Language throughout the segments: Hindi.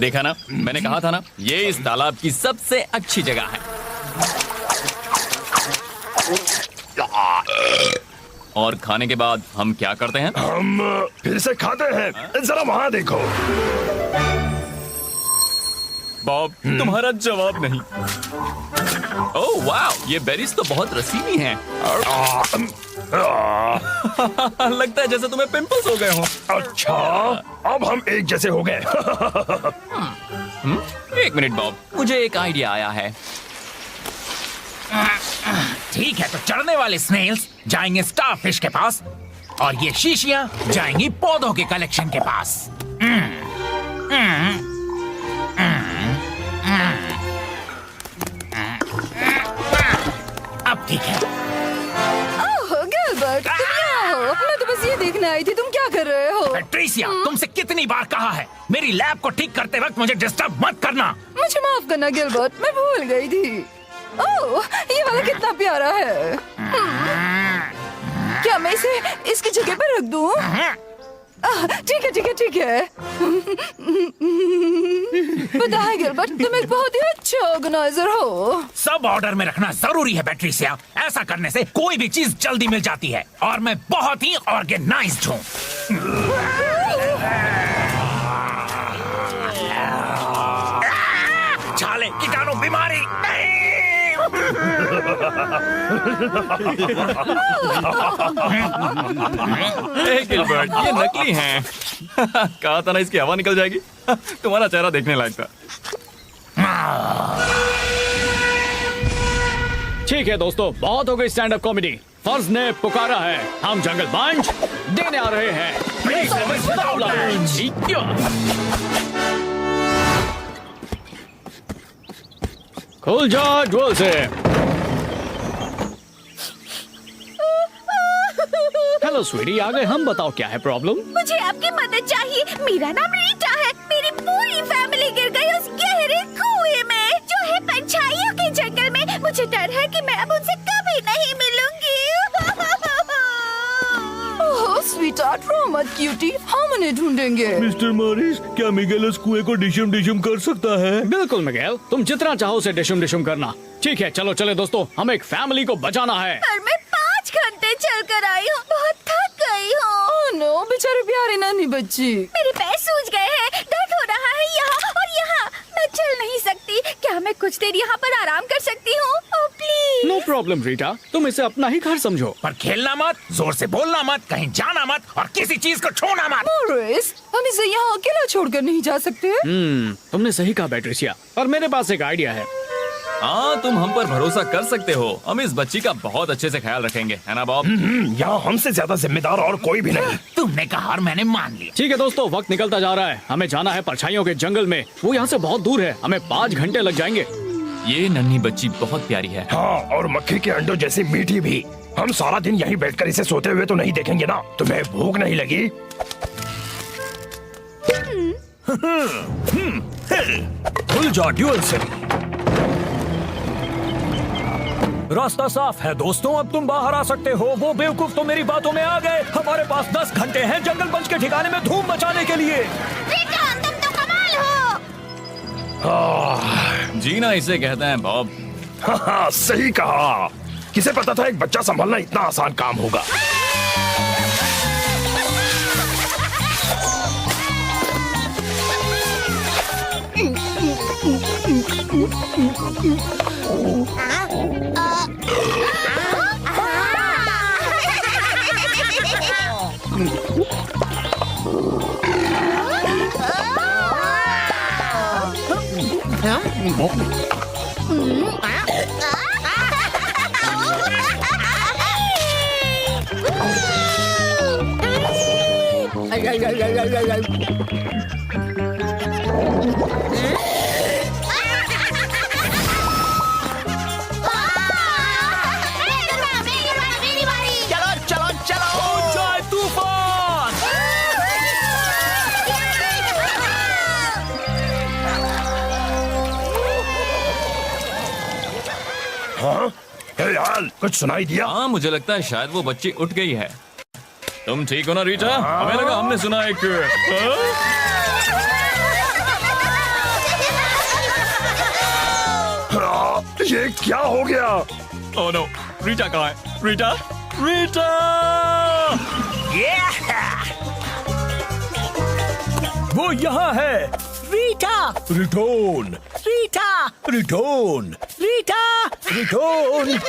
देखा ना, मैंने कहा था ना, ये इस तालाब की सबसे अच्छी जगह है। और खाने के बाद हम क्या करते हैं? हम फिर से खाते हैं। जरा वहाँ देखो। बॉब, तुम्हारा जवाब नहीं। ओह वाह, ये बेरीज तो बहुत रसीली हैं। लगता है जैसे तुम्हें पिंपल्स हो गए हो। अच्छा, अब हम एक जैसे हो गए। एक मिनट बॉब, मुझे एक आइडिया आया है। ठीक है, तो चढ़ने वाले स्नेल्स जाएंगे स्टारफिश के पास और ये शीशियां जाएंगी पौधों के कलेक्शन के पास। अब ठीक है। ओह गिलबर्ट, तुम यहाँ हो। मैं तो बस ये देखने आई थी तुम क्या कर रहे हो। पैट्रिसिया, तुमसे कितनी बार कहा है मेरी लैब को ठीक करते वक्त मुझे डिस्टर्ब मत करना। मुझे माफ करना गिलबर्ट, मैं भूल गई थी। ओह, ये वाला कितना प्यारा है। क्या मैं इसे इसकी जगह पर रख दूं? ठीक है ठीक है ठीक है। पता है गिलबर्ट, तुम एक बहुत ही अच्छा ऑर्गेनाइजर हो। सब ऑर्डर में रखना जरूरी है पैट्रिसिया। ऐसा करने से कोई भी चीज जल्दी मिल जाती है और मैं बहुत ही ऑर्गेनाइज्ड हूँ। छाले, कीटाणु, बीमारी गिलबर्ट, ये नकली हैं। कहा था ना इसकी हवा निकल जाएगी। तुम्हारा चेहरा देखने लायक था। ठीक है दोस्तों, बहुत हो गई स्टैंड अप कॉमेडी। फर्ज ने पुकारा है, हम जंगल बंच देने आ रहे हैं। खुल जा ड्रोल से। हेलो स्वीटी, आ गए हम। बताओ क्या है प्रॉब्लम? मुझे आपकी मदद चाहिए। मेरा नाम रीटा है। मेरी पूरी फैमिली गिर गई उस गहरे कुएं में जो है परछाइयों के जंगल में। मुझे डर है कि मैं अब उनसे कभी नहीं मिलूंगी। ओह स्वीटहार्ट, रो मत क्यूटी, हम उन्हें ढूंढेंगे। मिस्टर मॉरिस, क्या मिगेल उस कुएं को डिशम डिशम कर सकता है? बिल्कुल मिगेल, तुम जितना चाहो उसे डिशुम डिशुम करना। ठीक है, चलो चले दोस्तों, हमें एक फैमिली को बचाना है। पर मैं 5 घंटे चल कर आई हूँ, बहुत थक गई हूँ। ओह नो, बेचारी प्यारी नानी बच्ची। मेरे पैर सूज गए हैं, दर्द हो रहा है यहाँ और यहाँ। मैं चल नहीं सकती। क्या मैं कुछ देर यहाँ पर आराम कर सकती हूँ? Oh please. No problem Rita, तुम इसे अपना ही घर समझो। पर खेलना मत, जोर से बोलना मत, कहीं जाना मत और किसी चीज को छूना मत। मॉरिस, हम इसे यहाँ अकेला छोड़कर नहीं जा सकते। तुमने सही कहा पैट्रिसिया, और मेरे पास एक आइडिया है। हाँ, तुम हम पर भरोसा कर सकते हो। हम इस बच्ची का बहुत अच्छे से ख्याल रखेंगे, है ना बॉब? यहाँ हमसे ज्यादा जिम्मेदार और कोई भी नहीं। तुमने कहा और मैंने मान लिया। ठीक है दोस्तों, वक्त निकलता जा रहा है। हमें जाना है परछाइयों के जंगल में। वो यहाँ से बहुत दूर है, हमें 5 घंटे लग जाएंगे। ये नन्ही बच्ची बहुत प्यारी है। हाँ, और मक्खी के अंडों जैसी मीठी भी। हम सारा दिन यहीं बैठकर इसे सोते हुए तो नहीं देखेंगे ना। तुम्हें भूख नहीं लगी? खुल जा ड्यूल से। रास्ता साफ है दोस्तों, अब तुम बाहर आ सकते हो। वो बेवकूफ तो मेरी बातों में आ गए। हमारे पास 10 घंटे हैं जंगल पंच के ठिकाने में धूम मचाने के लिए। रीटा, तुम तो कमाल हो। जीना इसे कहते हैं बॉब। हाँ, सही कहा। किसे पता था एक बच्चा संभालना इतना आसान काम होगा। चलो चलो चलो, जय तूफान। हाँ, हे यार, कुछ सुनाई दिया? हाँ, मुझे लगता है शायद वो बच्ची उठ गई है। तुम ठीक हो ना रीटा? हमें लगा हमने सुना एक ये क्या हो गया? ओह नो, रीटा कहाँ है? रीटा, रीटा! वो यहाँ है। Rita, return, Rita, return, Rita, return.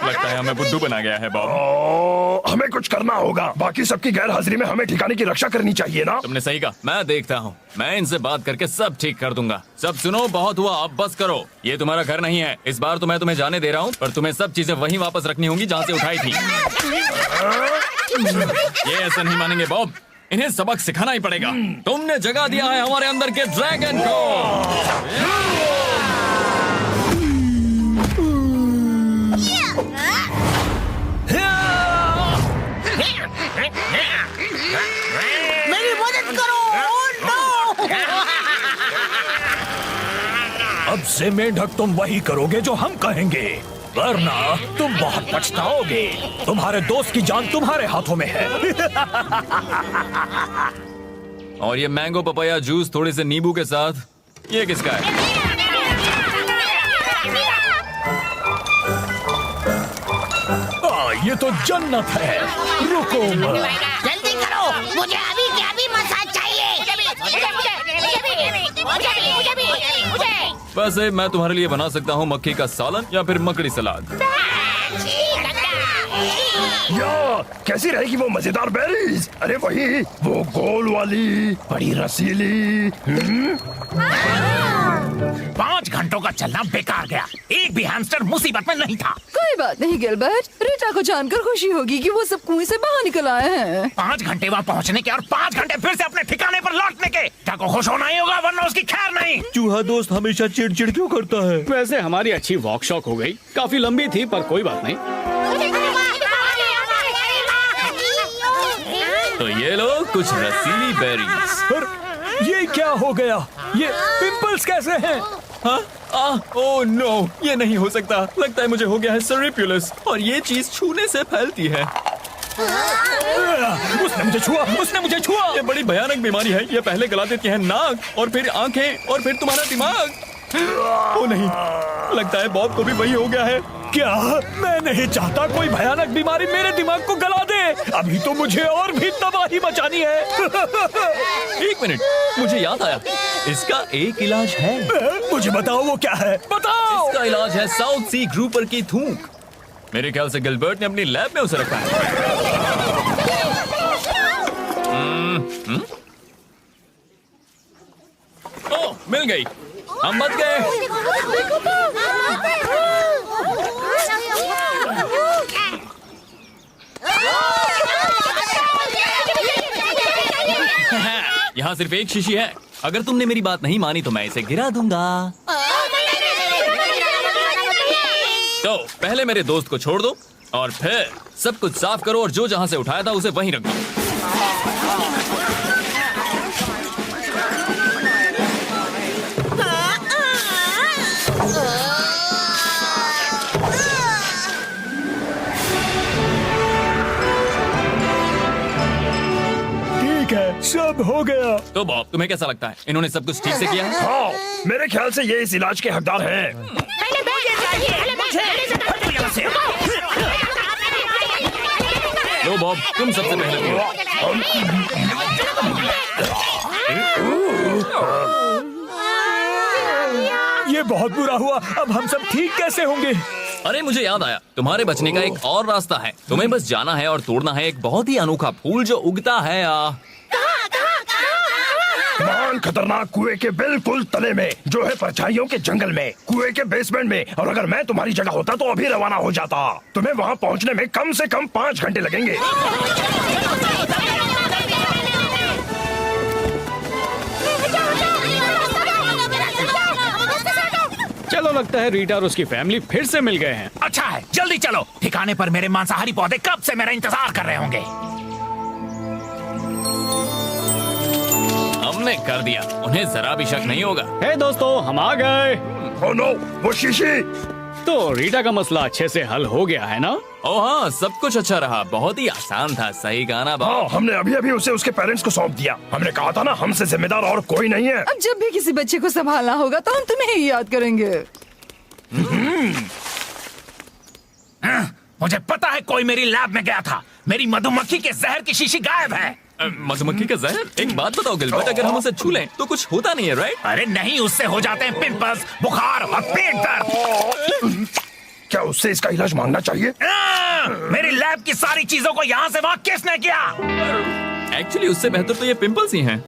लगता है हमें बुद्धू बना गया है बॉब। हमें कुछ करना होगा। बाकी सबकी गैर हाजिरी में हमें ठिकाने की रक्षा करनी चाहिए ना? तुमने सही कहा, मैं देखता हूँ। मैं इनसे बात करके सब ठीक कर दूंगा। सब सुनो, बहुत हुआ, अब बस करो। ये तुम्हारा घर नहीं है। इस बार तो मैं तुम्हें जाने दे रहा हूँ, पर तुम्हें सब चीजें वहीं वापस रखनी होंगी जहाँ से उठाई थी। ये ऐसा नहीं मानेंगे बॉब, इन्हें सबक सिखाना ही पड़ेगा। तुमने जगा दिया है हमारे अंदर के ड्रैगन को। मेरी मदद करो। अब से मेंढक तुम वही करोगे जो हम कहेंगे, वरना तुम बहुत पछताओगे। तुम्हारे दोस्त की जान तुम्हारे हाथों में है। और ये मैंगो पपाया जूस थोड़े से नींबू के साथ, ये किसका है? ये तो जन्नत है। रुको जल्दी करो, मुझे अभी के अभी मसाज चाहिए। मुझे वैसे मैं तुम्हारे लिए बना सकता हूँ मक्खी का सालन या फिर मकड़ी सलाद। या कैसी रहेगी वो मजेदार बेरीज? अरे वही, वो गोल वाली, बड़ी रसीली। 5 घंटों का चलना बेकार गया। एक भी हैमस्टर मुसीबत में नहीं था। कोई बात नहीं गिलबर्ट, रीटा को जानकर खुशी होगी कि वो सब कुएं से बाहर निकल आए हैं। 5 घंटे वहाँ पहुँचने के और 5 घंटे फिर से अपने ठिकाने पर लौटने के। क्या को खुश होना ही होगा, वरना उसकी खैर नहीं। चूहा दोस्त हमेशा चिड़चिड़ क्यों करता है? वैसे हमारी अच्छी वॉकशॉप हो गई, काफी लंबी थी पर कोई बात नहीं। तो ये लो कुछ रसीली बेरीज। पर ये क्या हो गया? ये पिंपल्स कैसे हैं? हाँ? ओह नो, ये नहीं हो सकता। लगता है मुझे हो गया है सेरिपुलस, और ये चीज छूने से फैलती है। उसने मुझे छुआ, उसने मुझे छुआ। ये बड़ी भयानक बीमारी है। ये पहले गला देती है नाक, और फिर आंखें, और फिर तुम्हारा दिमाग। ओ नहीं, लगता है बॉब को भी वही हो गया है। क्या? मैं नहीं चाहता कोई भयानक बीमारी मेरे दिमाग को गला दे। अभी तो मुझे और भी तबाही मचानी है। एक मिनट, मुझे याद आया, इसका एक इलाज है। मुझे बताओ वो क्या है, बताओ। इसका इलाज है साउथ सी ग्रुपर की थूक। मेरे ख्याल से गिलबर्ट ने अपनी लैब में उसे रखा है। ओह, मिल गई, हम बच गए। यहाँ सिर्फ एक शीशी है। अगर तुमने मेरी बात नहीं मानी तो मैं इसे गिरा दूंगा। तो पहले मेरे दोस्त को छोड़ दो, और फिर सब कुछ साफ करो, और जो जहाँ से उठाया था उसे वहीं रख दो। ठीक है, सब हो गया। तो बॉब, तुम्हें कैसा लगता है? इन्होंने सब कुछ ठीक से किया है? हाँ, मेरे ख्याल से ये इस इलाज के हकदार हैं। लो बॉब, तुम सबसे पहले पियो। ये बहुत बुरा हुआ। अब हम सब ठीक कैसे होंगे? अरे मुझे याद आया, तुम्हारे बचने का एक और रास्ता है। तुम्हें बस जाना है और तोड़ना है एक बहुत ही अनोखा फूल जो उगता है महान खतरनाक कुएं के बिल्कुल तले में, जो है परछाइयों के जंगल में, कुएं के बेसमेंट में। और अगर मैं तुम्हारी जगह होता तो अभी रवाना हो जाता। तुम्हें वहाँ पहुँचने में कम से कम 5 घंटे लगेंगे। चलो, लगता है रीटा और उसकी फैमिली फिर से मिल गए हैं। अच्छा है, जल्दी चलो। ठिकाने पर मेरे मांसाहारी पौधे कब से मेरा इंतजार कर रहे होंगे। हमने कर दिया, उन्हें जरा भी शक नहीं होगा। हे दोस्तों, हम आ गए। ओह नो, वो शीशी। तो रीटा का मसला अच्छे से हल हो गया है ना? ओ हाँ, सब कुछ अच्छा रहा, बहुत ही आसान था। सही कहा ना बॉब? हाँ, हमने अभी अभी उसे उसके पेरेंट्स को सौंप दिया। हमने कहा था ना, हमसे जिम्मेदार और कोई नहीं है। अब जब भी किसी बच्चे को संभालना होगा तो हम तुम्हें ही याद करेंगे। मुझे पता है कोई मेरी लैब में गया था। मेरी मधुमक्खी के जहर की शीशी गायब है। मधुमक्खी का जहर? एक बात बताओ गिलबर्ट, अगर हम उसे छू लें तो कुछ होता नहीं है, राइट? अरे नहीं, उससे हो जाते हैं पिंपल्स, बुखार और पेट दर्द। क्या उससे इसका इलाज मांगना चाहिए? मेरी लैब की सारी चीजों को यहाँ से वहाँ किसने किया? एक्चुअली उससे बेहतर तो ये पिंपल्स ही हैं।